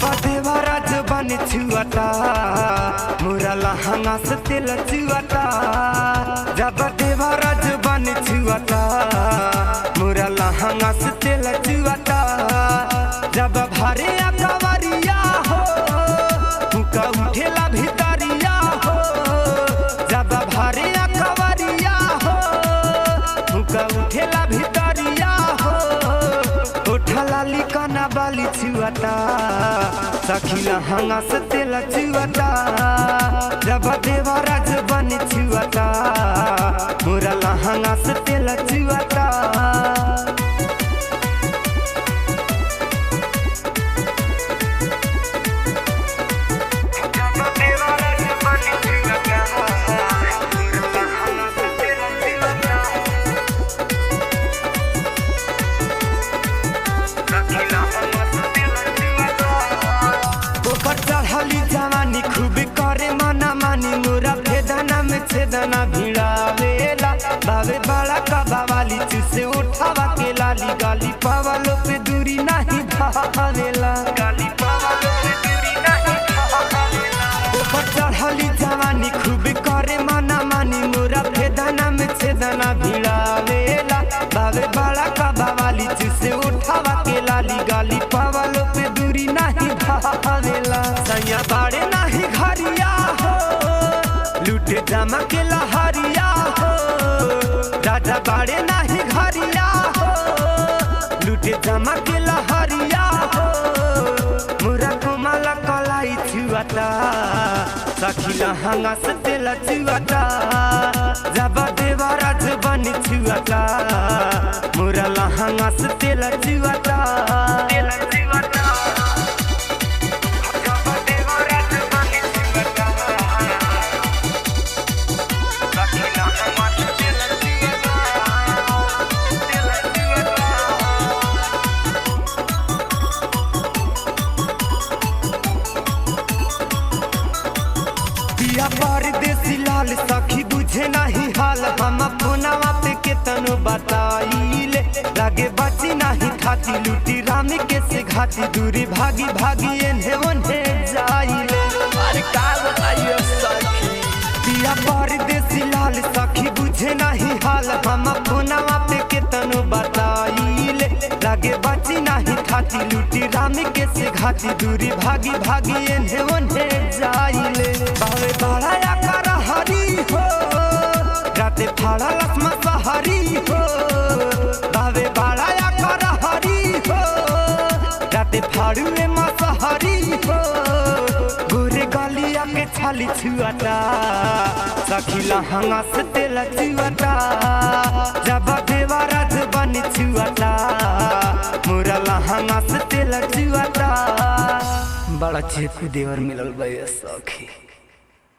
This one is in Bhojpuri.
जब देवरा जबान छुआता मोरा लहंगा से तेल चुआता। जब देवरा जबान छुआता मोरा लहंगा से तेल चुआता। जब भारे अकवरिया हो फूका उठेला भितरिया हो। जब भारे अकवरिया हो फूका उठेला भितरिया हो। उठला लिकाना बाली छुआता सखी लहंगा से तेल चुआता। जब देवरा जबान छुआता मोरा लहंगा से तेल चुआता। चढ़ली जवानी खूब करे मना मानी मोरा भेदना में छेदना भिड़ावेला। बावे बड़ा कबा वाली चूसे उठावा के लाली गाली पावलो पे दूरी नहीं भावेला। गाली पावलो पे दूरी नहीं भावेला। ऊपर चढ़ली जवानी खूब करे मना मानी मोरा भेदना में छेदना भिड़ावेला। बावे बड़ा कबा वाली चूसे उठावा के लाली गाली पावलो पे दूरी नहीं भावेला। सैया बाड़े नाही घरिया हो लूटे जमा के लहरिया हो। राजा बाड़े नाही घरिया हो लूटे जमा के लहरिया हो। मुरा कोमला कलाई छुआता सखी लहंगा से तेल चुआता। जब देवरा जबान छुआता मुरा लहंगा से तेल चुआता। तेल चुआता परदेसी लाल सखी बुझे नहीं हाल। हम फोनवा पे केतनो बताइले लागे बची नहीं खाती लूटी रामी के से घाटी। दूरी भागी भागी एन्हे ओन्हे जाइले। अरे का बताइए सखी पिया परदेसी लाल सखी बुझे नहीं हाल। हम फोनवा पे केतनो बताइले लागे बची नहीं खाती लूटी रामी के से घाटी। दूरी भागी भागी एन्हे ओन्हे जाइले। बावे बड़ा आकार हरी हो राते फाड़ा लक्ष्मा सहरी हो। बावे बड़ा आकार हरी हो राते फाड़ुए मसहरी हो। गोरे गलिया के छाली छुआता सखी लहंगा से तेल चुआता। जब देवरा जबान छुआता मोरा लहंगा से तेल चुआता। बड़ा चेकू देवर मिलल बा सखी।